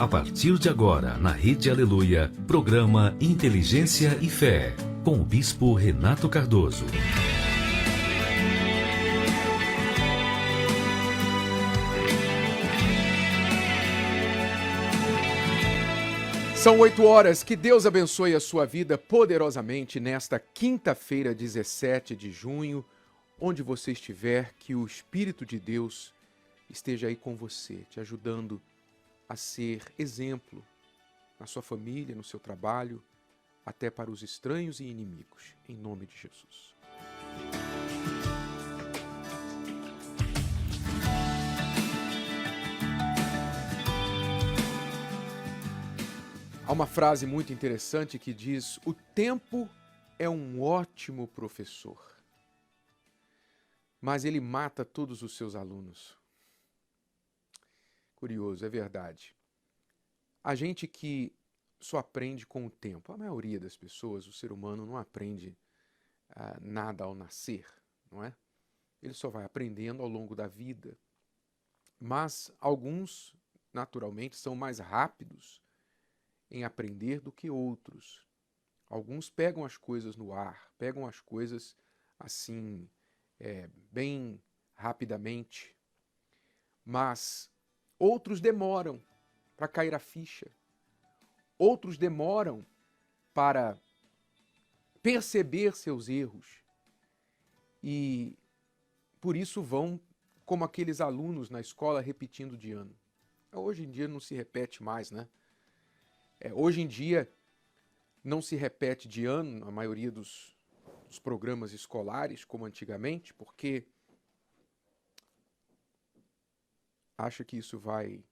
A partir de agora, na Rede Aleluia, programa Inteligência e Fé, com o Bispo Renato Cardoso. São 8 horas, que Deus abençoe a sua vida poderosamente nesta quinta-feira, 17 de junho, onde você estiver, que o Espírito de Deus esteja aí com você, te ajudando a ser exemplo na sua família, no seu trabalho, até para os estranhos e inimigos, em nome de Jesus. Há uma frase muito interessante que diz: o tempo é um ótimo professor, mas ele mata todos os seus alunos. Curioso, é verdade. A gente que só aprende com o tempo, a maioria das pessoas, o ser humano não aprende nada ao nascer, não é? Ele só vai aprendendo ao longo da vida. Mas alguns, naturalmente, são mais rápidos em aprender do que outros. Alguns pegam as coisas no ar, pegam as coisas assim, bem rapidamente, mas outros demoram para cair a ficha, outros demoram para perceber seus erros e por isso vão como aqueles alunos na escola repetindo de ano. Hoje em dia não se repete mais, né? Hoje em dia não se repete de ano a maioria dos programas escolares como antigamente, porque acha que isso vai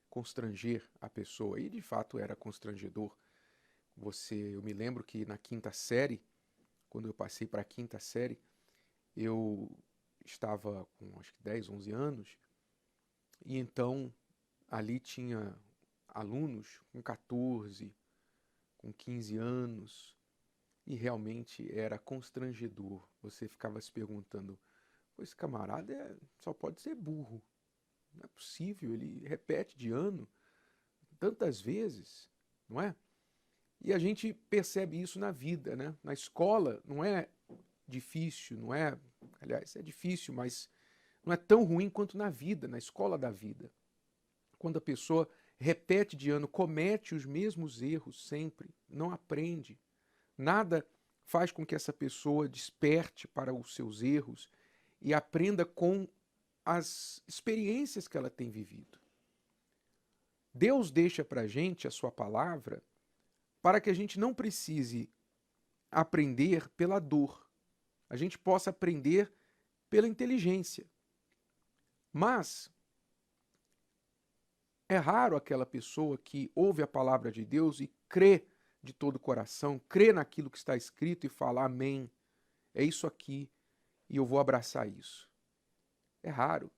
constranger a pessoa, e de fato era constrangedor. Eu me lembro que na quinta série, quando eu passei para a quinta série, eu estava com acho que 10, 11 anos, e então ali tinha alunos com 14, com 15 anos, e realmente era constrangedor. Você ficava se perguntando, esse camarada só pode ser burro. Não é possível, ele repete de ano tantas vezes, não é? E a gente percebe isso na vida, né? Na escola não é difícil, não é... Aliás, é difícil, mas não é tão ruim quanto na vida, na escola da vida. Quando a pessoa repete de ano, comete os mesmos erros sempre, não aprende. Nada faz com que essa pessoa desperte para os seus erros e aprenda com as experiências que ela tem vivido. Deus deixa para a gente a sua palavra para que a gente não precise aprender pela dor. A gente possa aprender pela inteligência. Mas é raro aquela pessoa que ouve a palavra de Deus e crê de todo o coração, crê naquilo que está escrito e fala, amém, é isso aqui e eu vou abraçar isso. É raro.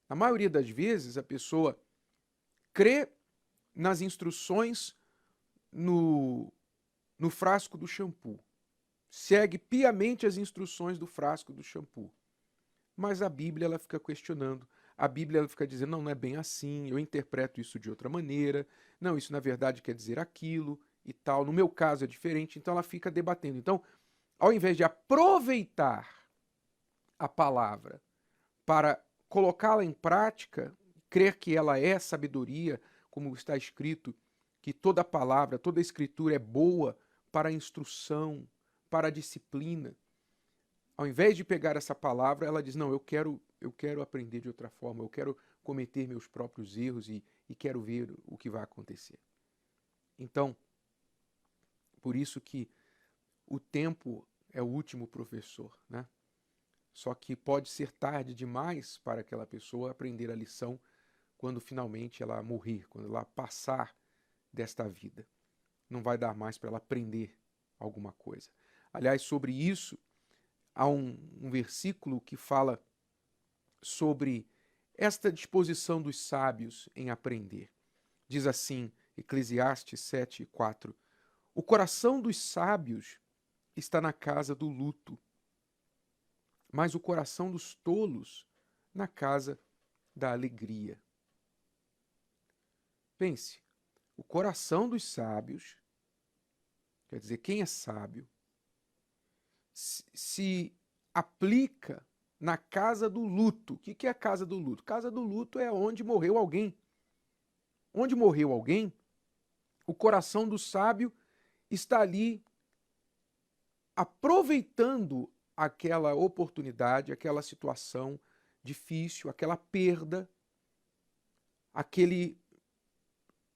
Na maioria das vezes a pessoa crê nas instruções no frasco do shampoo. Segue piamente as instruções do frasco do shampoo. Mas a Bíblia ela fica questionando. A Bíblia ela fica dizendo, não é bem assim, eu interpreto isso de outra maneira. Não, isso na verdade quer dizer aquilo e tal. No meu caso é diferente, então ela fica debatendo. Então, ao invés de aproveitar a palavra para colocá-la em prática, crer que ela é sabedoria, como está escrito, que toda palavra, toda escritura é boa para a instrução, para a disciplina. Ao invés de pegar essa palavra, ela diz, não, eu quero aprender de outra forma, eu quero cometer meus próprios erros e quero ver o que vai acontecer. Então, por isso que o tempo é o último professor, né? Só que pode ser tarde demais para aquela pessoa aprender a lição quando finalmente ela morrer, quando ela passar desta vida. Não vai dar mais para ela aprender alguma coisa. Aliás, sobre isso, há um versículo que fala sobre esta disposição dos sábios em aprender. Diz assim, Eclesiastes 7:4, o coração dos sábios está na casa do luto, mas o coração dos tolos na casa da alegria. Pense, O coração dos sábios, quer dizer, quem é sábio, se aplica na casa do luto. O que é a casa do luto? Casa do luto é onde morreu alguém. Onde morreu alguém, o coração do sábio está ali aproveitando aquela oportunidade, aquela situação difícil, aquela perda, aquele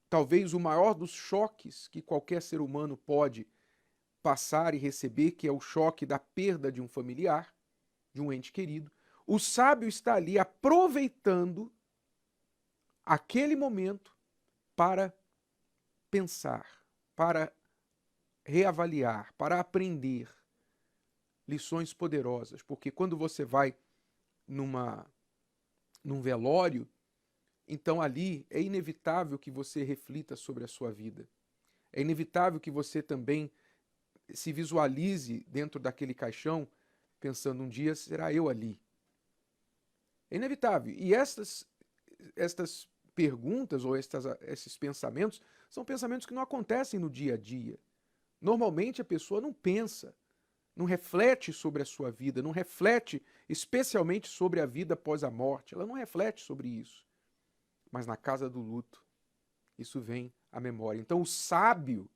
talvez o maior dos choques que qualquer ser humano pode passar e receber, que é o choque da perda de um familiar, de um ente querido. O sábio está ali aproveitando aquele momento para pensar, para reavaliar, para aprender lições poderosas, porque quando você vai num velório, então ali é inevitável que você reflita sobre a sua vida. É inevitável que você também se visualize dentro daquele caixão, pensando, um dia será eu ali. É inevitável. E estas perguntas ou esses pensamentos são pensamentos que não acontecem no dia a dia. Normalmente a pessoa não pensa, não reflete sobre a sua vida, não reflete especialmente sobre a vida após a morte. Ela não reflete sobre isso. Mas na casa do luto, isso vem à memória. Então o sábio,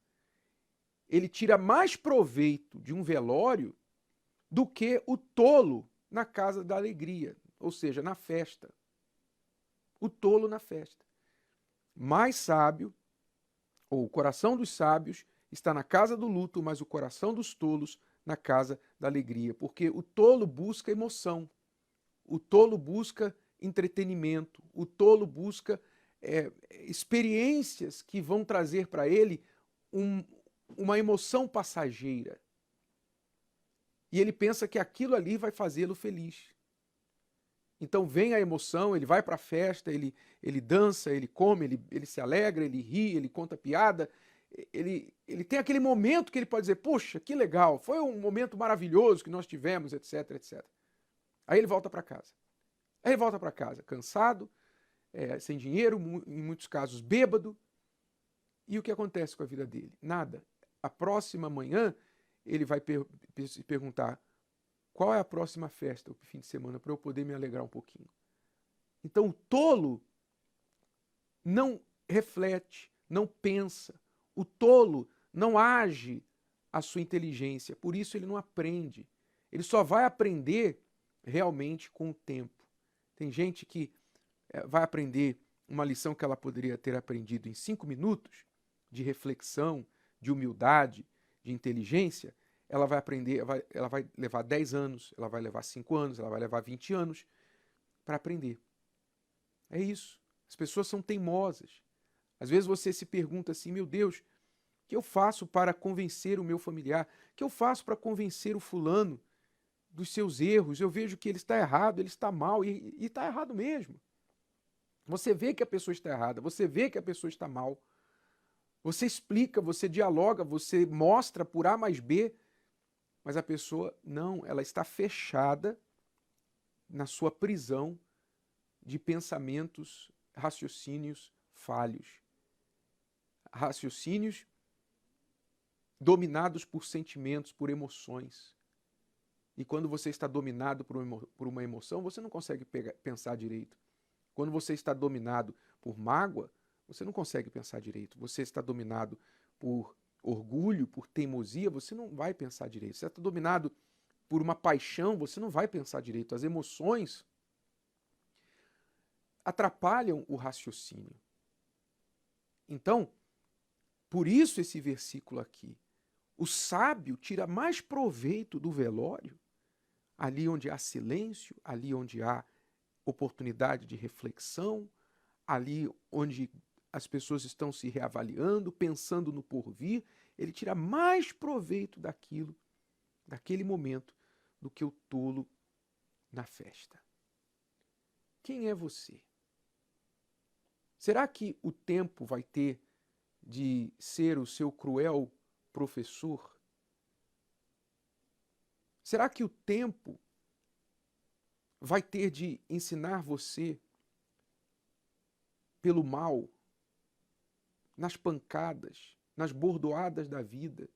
ele tira mais proveito de um velório do que o tolo na casa da alegria, ou seja, na festa. O tolo na festa. Mais sábio, ou o coração dos sábios, está na casa do luto, mas o coração dos tolos na casa da alegria. Porque o tolo busca emoção, o tolo busca entretenimento, o tolo busca experiências que vão trazer para ele uma emoção passageira. E ele pensa que aquilo ali vai fazê-lo feliz. Então vem a emoção, ele vai para a festa, ele dança, ele come, ele se alegra, ele ri, ele conta piada, ele tem aquele momento que ele pode dizer, poxa, que legal, foi um momento maravilhoso que nós tivemos, etc, etc. Aí ele volta para casa. Aí ele volta para casa, cansado, sem dinheiro, em muitos casos bêbado. E o que acontece com a vida dele? Nada. A próxima manhã, ele vai se perguntar, qual é a próxima festa, o fim de semana, para eu poder me alegrar um pouquinho? Então o tolo não reflete, não pensa. O tolo não age a sua inteligência, por isso ele não aprende. Ele só vai aprender realmente com o tempo. Tem gente que vai aprender uma lição que ela poderia ter aprendido em 5 minutos, de reflexão, de humildade, de inteligência. Ela vai aprender, ela vai levar 10 anos, ela vai levar 5 anos, ela vai levar 20 anos para aprender. É isso. As pessoas são teimosas. Às vezes você se pergunta assim, meu Deus, o que eu faço para convencer o meu familiar? O que eu faço para convencer o fulano dos seus erros? Eu vejo que ele está errado, ele está mal, e está errado mesmo. Você vê que a pessoa está errada, você vê que a pessoa está mal. Você explica, você dialoga, você mostra por A mais B, mas a pessoa não, ela está fechada na sua prisão de pensamentos, raciocínios falhos. Raciocínios dominados por sentimentos, por emoções. E quando você está dominado por uma emoção, você não consegue pensar direito. Quando você está dominado por mágoa, você não consegue pensar direito. Você está dominado por orgulho, por teimosia, você não vai pensar direito. Você está dominado por uma paixão, você não vai pensar direito. As emoções atrapalham o raciocínio. Então, por isso esse versículo aqui. O sábio tira mais proveito do velório, ali onde há silêncio, ali onde há oportunidade de reflexão, ali onde as pessoas estão se reavaliando, pensando no porvir, ele tira mais proveito daquilo, daquele momento, do que o tolo na festa. Quem é você? Será que o tempo vai ter de ser o seu cruel professor? Será que o tempo vai ter de ensinar você pelo mal, nas pancadas, nas bordoadas da vida,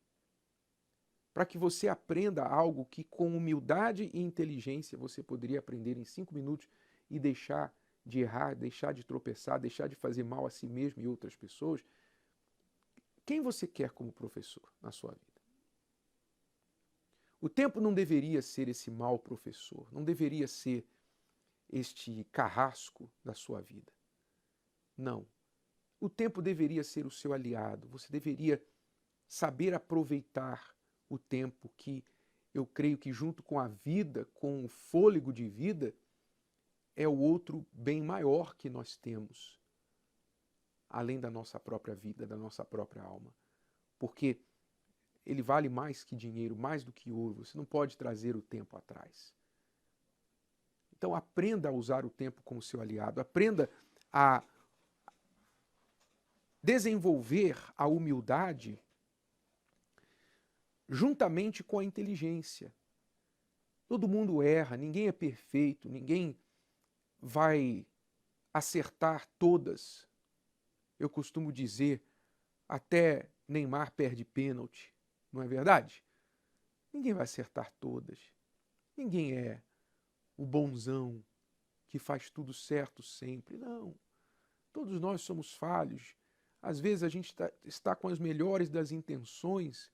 para que você aprenda algo que com humildade e inteligência você poderia aprender em 5 minutos e deixar de errar, deixar de tropeçar, deixar de fazer mal a si mesmo e outras pessoas. Quem você quer como professor na sua vida? O tempo não deveria ser esse mau professor, não deveria ser este carrasco da sua vida. Não. O tempo deveria ser o seu aliado. Você deveria saber aproveitar o tempo que eu creio que junto com a vida, com o fôlego de vida, é o outro bem maior que nós temos, além da nossa própria vida, da nossa própria alma. Porque ele vale mais que dinheiro, mais do que ouro. Você não pode trazer o tempo atrás. Então aprenda a usar o tempo como seu aliado. Aprenda a desenvolver a humildade juntamente com a inteligência. Todo mundo erra, ninguém é perfeito, ninguém vai acertar todas. Eu costumo dizer, até Neymar perde pênalti, não é verdade? Ninguém vai acertar todas. Ninguém é o bonzão que faz tudo certo sempre. Não. Todos nós somos falhos. Às vezes a gente está com as melhores das intenções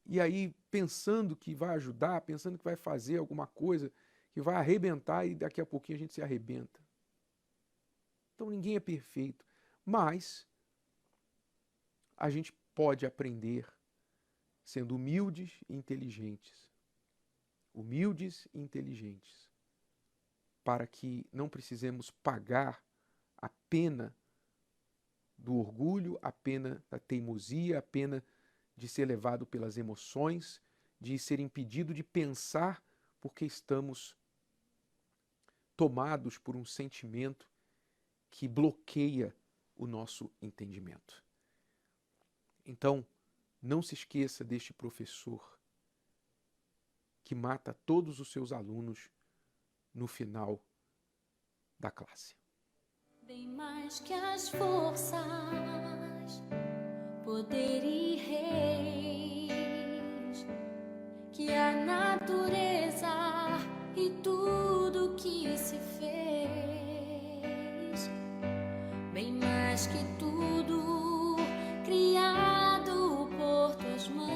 e aí pensando que vai ajudar, pensando que vai fazer alguma coisa que vai arrebentar e daqui a pouquinho a gente se arrebenta. Então ninguém é perfeito, mas a gente pode aprender sendo humildes e inteligentes. Humildes e inteligentes, para que não precisemos pagar a pena do orgulho, a pena da teimosia, a pena de ser levado pelas emoções, de ser impedido de pensar porque estamos tomados por um sentimento que bloqueia o nosso entendimento. Então, não se esqueça deste professor que mata todos os seus alunos no final da classe. Bem mais que as forças, poder e reis, que a natureza e tudo que se fez, bem mais que tudo criado por tuas mãos.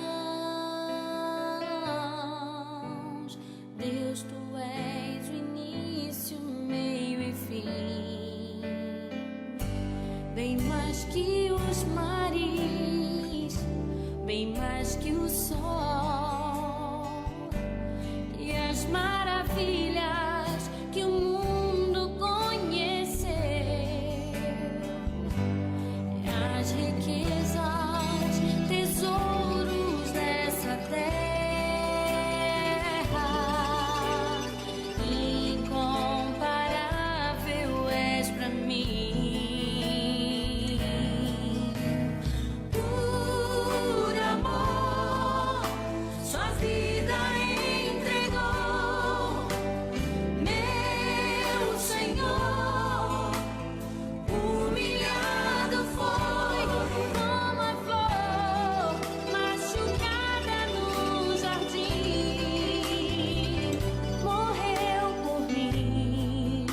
Deus, tu és o início, meio e fim, bem mais que os mares, bem mais que o sol e as maravilhas que o mundo conheceu, as riquezas, tesouros dessa terra, incomparável és pra mim. Por amor, sua vida entregou, meu Senhor. Humilhado foi como a flor machucada no jardim, morreu por mim,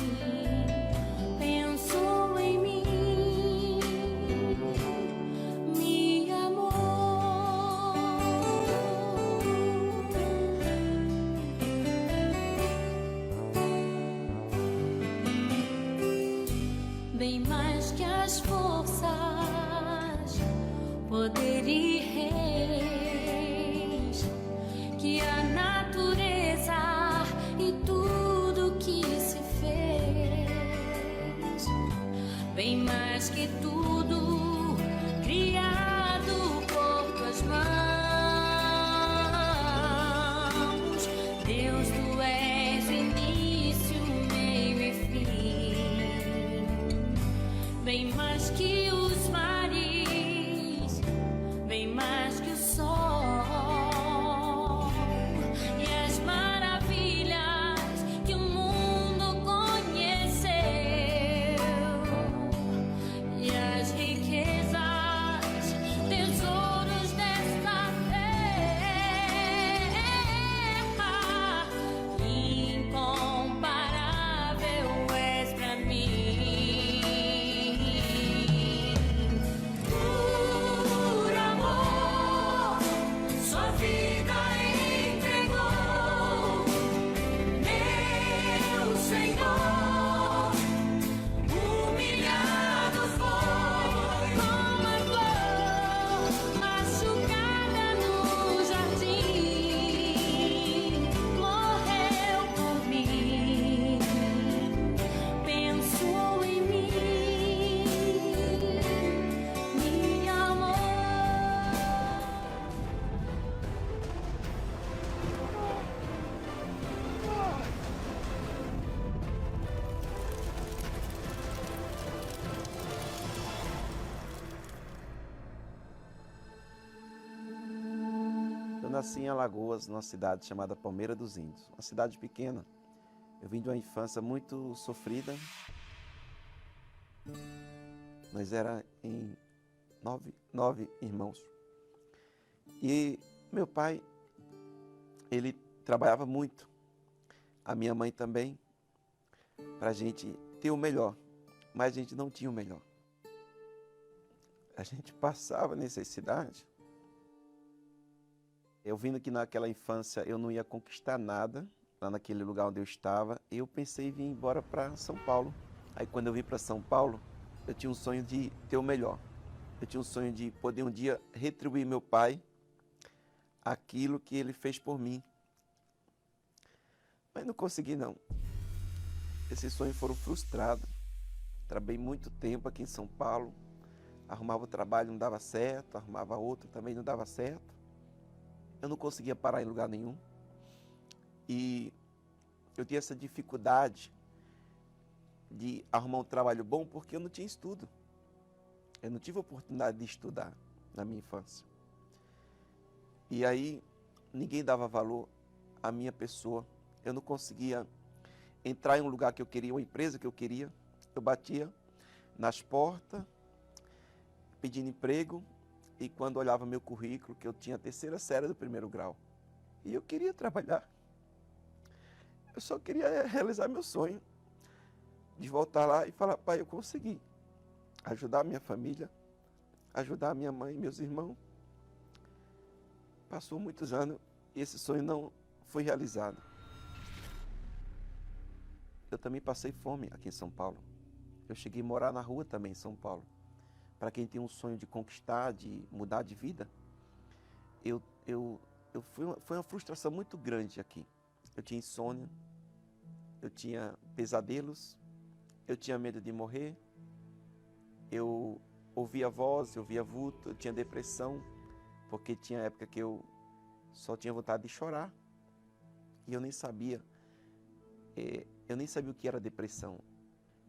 pensou em mim, me amou. Bem mais que as forças, poder e reis, que a natureza e tudo que se fez, bem mais que tudo criado por tuas mãos. Deus, tu és o início, meio e fim, bem mais que os mares, bem mais que o sol e as maravilhas que o mundo conheceu, e as riquezas, nasci em Alagoas, numa cidade chamada Palmeira dos Índios, uma cidade pequena. Eu vim de uma infância muito sofrida. Nós éramos em nove irmãos. E meu pai, ele trabalhava muito. A minha mãe também, para a gente ter o melhor. Mas a gente não tinha o melhor. A gente passava necessidade. Eu vindo que naquela infância eu não ia conquistar nada, lá naquele lugar onde eu estava, eu pensei em vir embora para São Paulo. Aí quando eu vim para São Paulo, eu tinha um sonho de ter o melhor. Eu tinha um sonho de poder um dia retribuir meu pai aquilo que ele fez por mim. Mas não consegui não. Esses sonhos foram frustrados. Trabalhei muito tempo aqui em São Paulo. Arrumava o trabalho, não dava certo. Arrumava outro, também não dava certo. Eu não conseguia parar em lugar nenhum. E eu tinha essa dificuldade de arrumar um trabalho bom porque eu não tinha estudo. Eu não tive a oportunidade de estudar na minha infância. E aí ninguém dava valor à minha pessoa. Eu não conseguia entrar em um lugar que eu queria, uma empresa que eu queria. Eu batia nas portas, pedindo emprego. E quando olhava meu currículo, que eu tinha a 3ª série do 1º grau. E eu queria trabalhar. Eu só queria realizar meu sonho. De voltar lá e falar, pai, eu consegui. Ajudar a minha família. Ajudar a minha mãe e meus irmãos. Passou muitos anos e esse sonho não foi realizado. Eu também passei fome aqui em São Paulo. Eu cheguei a morar na rua também em São Paulo. Para quem tem um sonho de conquistar, de mudar de vida, foi uma frustração muito grande aqui. Eu tinha insônia, eu tinha pesadelos, eu tinha medo de morrer, eu ouvia voz, eu via vulto, eu tinha depressão, porque tinha época que eu só tinha vontade de chorar. E eu nem sabia o que era depressão.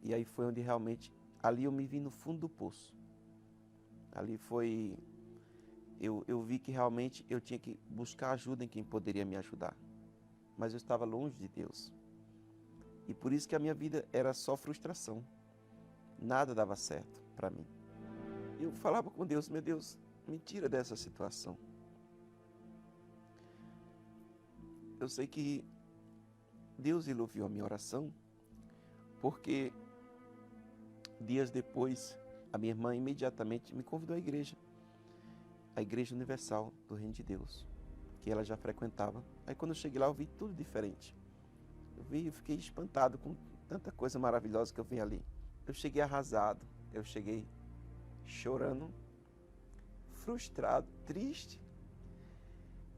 E aí foi onde realmente, ali eu me vi no fundo do poço. Ali foi, eu vi que realmente eu tinha que buscar ajuda em quem poderia me ajudar. Mas eu estava longe de Deus. E por isso que a minha vida era só frustração. Nada dava certo para mim. Eu falava com Deus, meu Deus, me tira dessa situação. Eu sei que Deus ele ouviu a minha oração, porque dias depois, a minha irmã imediatamente me convidou à igreja. A Igreja Universal do Reino de Deus, que ela já frequentava. Aí quando eu cheguei lá, eu vi tudo diferente. Eu fiquei espantado com tanta coisa maravilhosa que eu vi ali. Eu cheguei arrasado, eu cheguei chorando, frustrado, triste.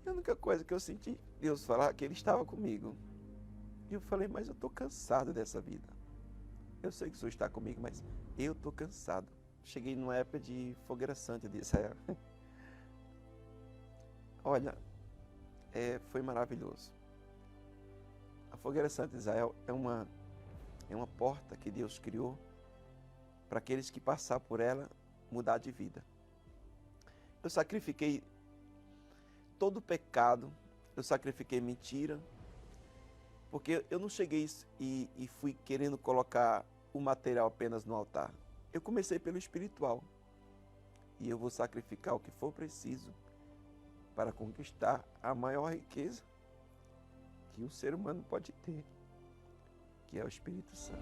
E a única coisa que eu senti Deus falar que Ele estava comigo. E eu falei, mas eu estou cansado dessa vida. Eu sei que o Senhor está comigo, mas eu estou cansado. Cheguei numa época de fogueira santa de Israel. Olha, foi maravilhoso. A fogueira santa de Israel é uma porta que Deus criou para aqueles que passar por ela mudar de vida. Eu sacrifiquei todo o pecado, eu sacrifiquei mentira, porque eu não cheguei e fui querendo colocar o material apenas no altar. Eu comecei pelo espiritual e eu vou sacrificar o que for preciso para conquistar a maior riqueza que o ser humano pode ter, que é o Espírito Santo.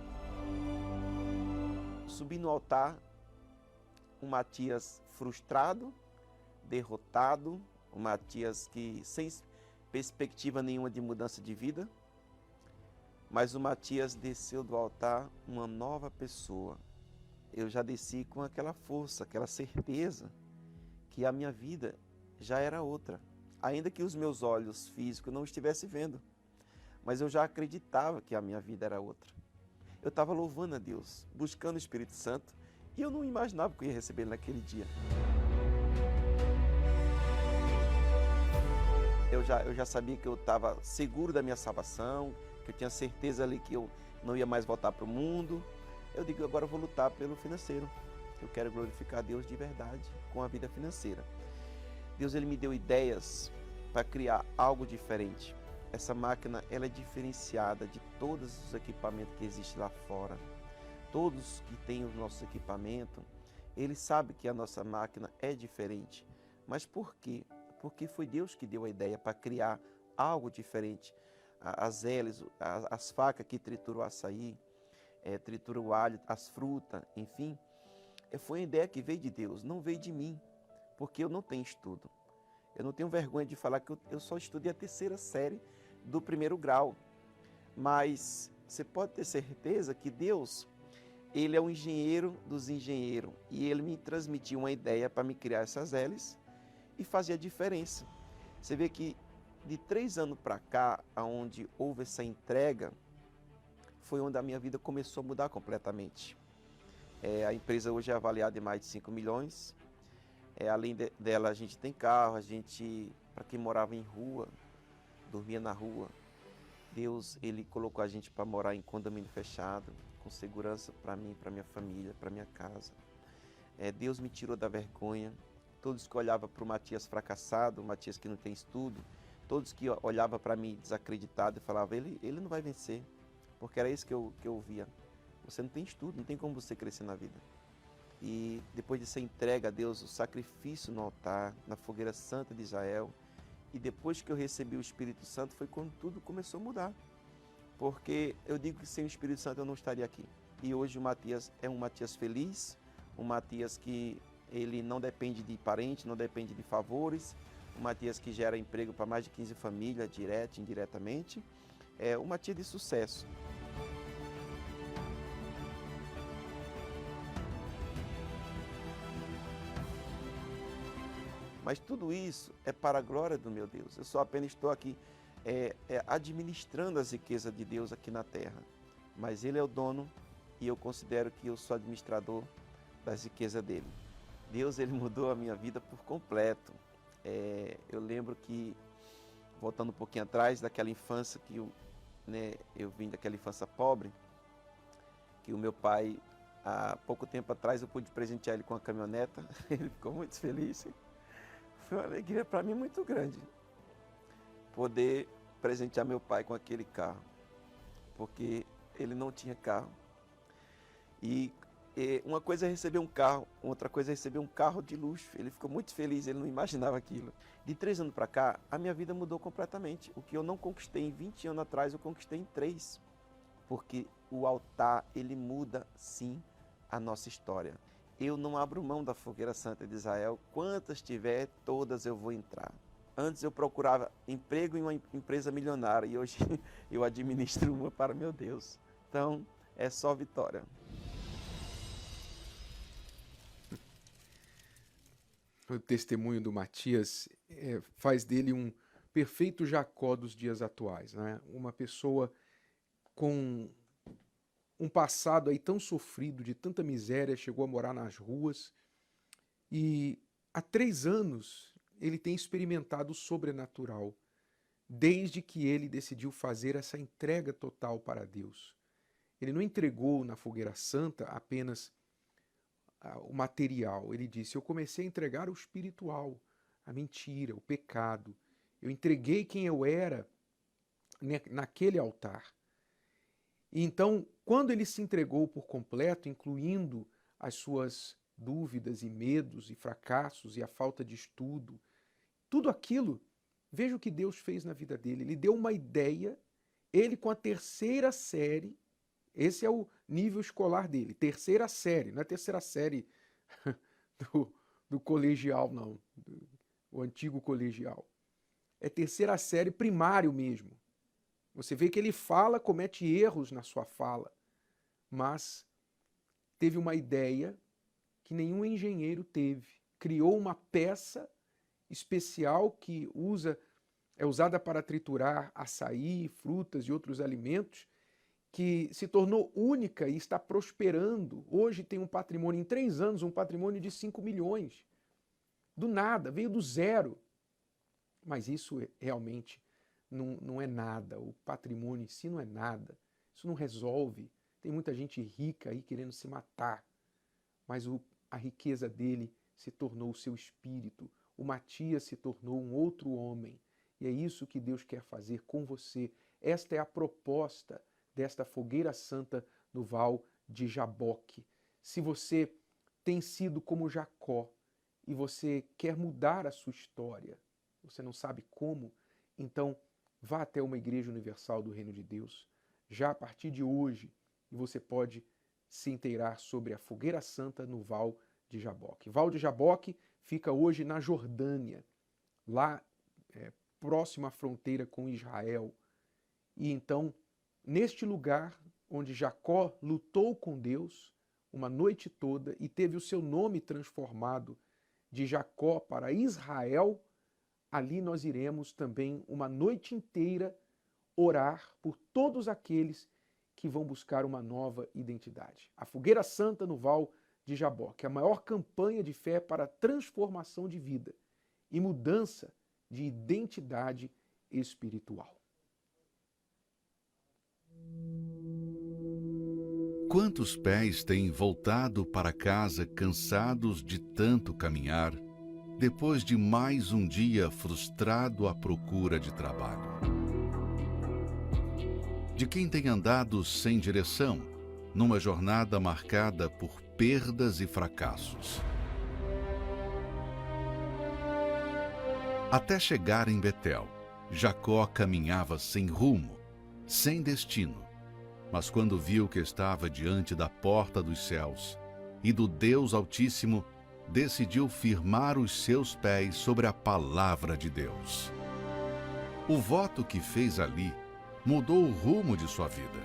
Subi no altar, um Matias frustrado, derrotado, um Matias que sem perspectiva nenhuma de mudança de vida, mas o Matias desceu do altar uma nova pessoa. Eu já desci com aquela força, aquela certeza que a minha vida já era outra. Ainda que os meus olhos físicos não estivessem vendo, mas eu já acreditava que a minha vida era outra. Eu estava louvando a Deus, buscando o Espírito Santo, e eu não imaginava que eu ia receber naquele dia. Eu já sabia que eu estava seguro da minha salvação, que eu tinha certeza ali que eu não ia mais voltar para o mundo. Eu digo, agora eu vou lutar pelo financeiro. Eu quero glorificar a Deus de verdade com a vida financeira. Deus ele me deu ideias para criar algo diferente. Essa máquina ela é diferenciada de todos os equipamentos que existem lá fora. Todos que têm o nosso equipamento, eles sabem que a nossa máquina é diferente. Mas por quê? Porque foi Deus que deu a ideia para criar algo diferente. As hélices, as facas que trituram o açaí, trituram o alho, as frutas, enfim. Foi uma ideia que veio de Deus, não veio de mim, porque eu não tenho estudo. Eu não tenho vergonha de falar que eu só estudei a 3ª série do 1º grau. Mas você pode ter certeza que Deus, Ele é o engenheiro dos engenheiros. E Ele me transmitiu uma ideia para me criar essas hélices e fazer a diferença. Você vê que de 3 anos para cá, onde houve essa entrega, foi onde a minha vida começou a mudar completamente. A empresa hoje é avaliada em mais de 5 milhões. Além dela, a gente tem carro, para quem morava em rua, dormia na rua, Deus, Ele colocou a gente para morar em condomínio fechado, com segurança para mim, para minha família, para minha casa. Deus me tirou da vergonha. Todos que olhavam para o Matias fracassado, o Matias que não tem estudo, todos que olhavam para mim desacreditado e falavam, ele não vai vencer, porque era isso que eu via. Você não tem estudo, não tem como você crescer na vida. E depois de ser entregue a Deus, o sacrifício no altar, na fogueira santa de Israel, e depois que eu recebi o Espírito Santo, foi quando tudo começou a mudar. Porque eu digo que sem o Espírito Santo eu não estaria aqui. E hoje o Matias é um Matias feliz, um Matias que ele não depende de parente, não depende de favores, um Matias que gera emprego para mais de 15 famílias, direto e indiretamente. É um Matias de sucesso. Mas tudo isso é para a glória do meu Deus. Eu só apenas estou aqui administrando as riquezas de Deus aqui na terra. Mas Ele é o dono e eu considero que eu sou administrador das riquezas dEle. Deus, Ele mudou a minha vida por completo. Eu lembro que, voltando um pouquinho atrás, daquela infância que eu vim daquela infância pobre, que o meu pai, há pouco tempo atrás, eu pude presentear ele com uma caminhoneta. Ele ficou muito feliz. Foi uma alegria para mim muito grande poder presentear meu pai com aquele carro, porque ele não tinha carro. E uma coisa é receber um carro, outra coisa é receber um carro de luxo. Ele ficou muito feliz, ele não imaginava aquilo. De 3 anos para cá, a minha vida mudou completamente. O que eu não conquistei em 20 anos atrás, eu conquistei em 3. Porque o altar, ele muda sim a nossa história. Eu não abro mão da fogueira santa de Israel. Quantas tiver, todas eu vou entrar. Antes eu procurava emprego em uma empresa milionária e hoje eu administro uma para meu Deus. Então, é só vitória. O testemunho do Matias faz dele um perfeito Jacó dos dias atuais, né? Uma pessoa com um passado aí tão sofrido, de tanta miséria, chegou a morar nas ruas e há 3 anos ele tem experimentado o sobrenatural, desde que ele decidiu fazer essa entrega total para Deus. Ele não entregou na fogueira santa apenas o material, ele disse, eu comecei a entregar o espiritual, a mentira, o pecado. Eu entreguei quem eu era naquele altar. E então, quando ele se entregou por completo, incluindo as suas dúvidas e medos e fracassos e a falta de estudo, tudo aquilo, veja o que Deus fez na vida dele. Ele deu uma ideia, ele com a 3ª série, esse é o nível escolar dele, 3ª série, não é 3ª série do colegial, não, o antigo colegial. É 3ª série primário mesmo. Você vê que ele comete erros na sua fala, mas teve uma ideia que nenhum engenheiro teve. Criou uma peça especial que é usada para triturar açaí, frutas e outros alimentos, que se tornou única e está prosperando. Hoje tem um patrimônio, em 3 anos, um patrimônio de 5 milhões. Do nada, veio do zero. Mas isso realmente não é nada, o patrimônio em si não é nada, isso não resolve. Tem muita gente rica aí querendo se matar, mas a riqueza dele se tornou o seu espírito. O Matias se tornou um outro homem. E é isso que Deus quer fazer com você. Esta é a proposta desta fogueira santa no Val de Jaboque. Se você tem sido como Jacó e você quer mudar a sua história, você não sabe como, então vá até uma igreja universal do Reino de Deus, já a partir de hoje, e você pode se inteirar sobre a fogueira santa no Val de Jaboque. Val de Jaboque fica hoje na Jordânia, lá próximo à fronteira com Israel. E então, neste lugar onde Jacó lutou com Deus uma noite toda e teve o seu nome transformado de Jacó para Israel, ali nós iremos também uma noite inteira orar por todos aqueles que vão buscar uma nova identidade. A Fogueira Santa no Val de Jaboque, a maior campanha de fé para transformação de vida e mudança de identidade espiritual. Quantos pés têm voltado para casa cansados de tanto caminhar, depois de mais um dia frustrado à procura de trabalho? De quem tem andado sem direção, numa jornada marcada por perdas e fracassos. Até chegar em Betel, Jacó caminhava sem rumo, sem destino. Mas quando viu que estava diante da porta dos céus e do Deus Altíssimo, decidiu firmar os seus pés sobre a palavra de Deus. O voto que fez ali mudou o rumo de sua vida,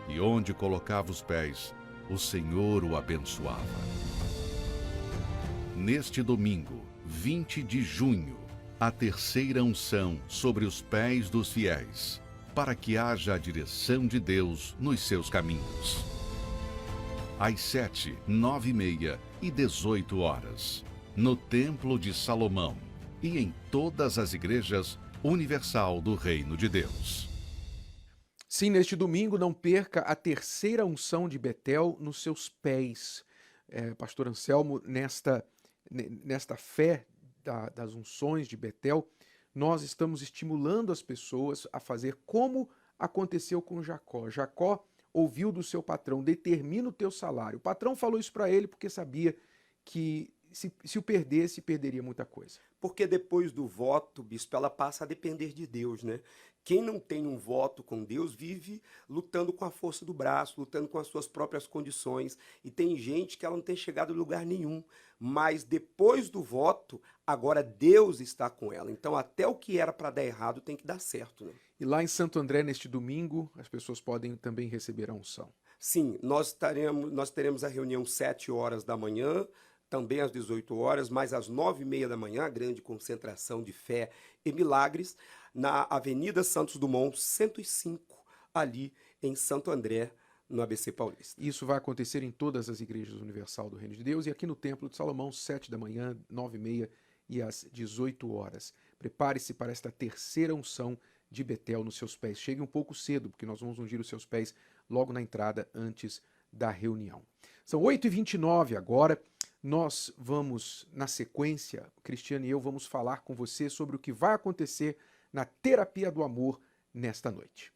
e onde colocava os pés, o Senhor o abençoava. Neste domingo, 20 de junho, a terceira unção sobre os pés dos fiéis, para que haja a direção de Deus nos seus caminhos. Às 7, 9h30 e 18 horas, no Templo de Salomão e em todas as igrejas universal do Reino de Deus. Sim, neste domingo não perca a terceira unção de Betel nos seus pés. Pastor Anselmo, nesta fé das unções de Betel, nós estamos estimulando as pessoas a fazer como aconteceu com Jacó. Jacó ouviu do seu patrão: determina o teu salário. O patrão falou isso para ele porque sabia que se o perdesse, perderia muita coisa. Porque depois do voto, bispo, ela passa a depender de Deus, né? Quem não tem um voto com Deus vive lutando com a força do braço, lutando com as suas próprias condições. E tem gente que ela não tem chegado a lugar nenhum. Mas depois do voto, agora Deus está com ela. Então até o que era para dar errado tem que dar certo, né? E lá em Santo André, neste domingo, as pessoas podem também receber a unção. Sim, nós teremos a reunião 7 horas da manhã, também às 18 horas, mas às 9h30 da manhã, a grande concentração de fé e milagres, na Avenida Santos Dumont, 105, ali em Santo André, no ABC Paulista. Isso vai acontecer em todas as igrejas universal do Reino de Deus e aqui no Templo de Salomão, 7 da manhã, 9h30 e às 18 horas. Prepare-se para esta terceira unção de Betel nos seus pés. Chegue um pouco cedo, porque nós vamos ungir os seus pés logo na entrada, antes da reunião. São 8h29 agora. Nós vamos, na sequência, Cristiano e eu vamos falar com você sobre o que vai acontecer na terapia do amor nesta noite.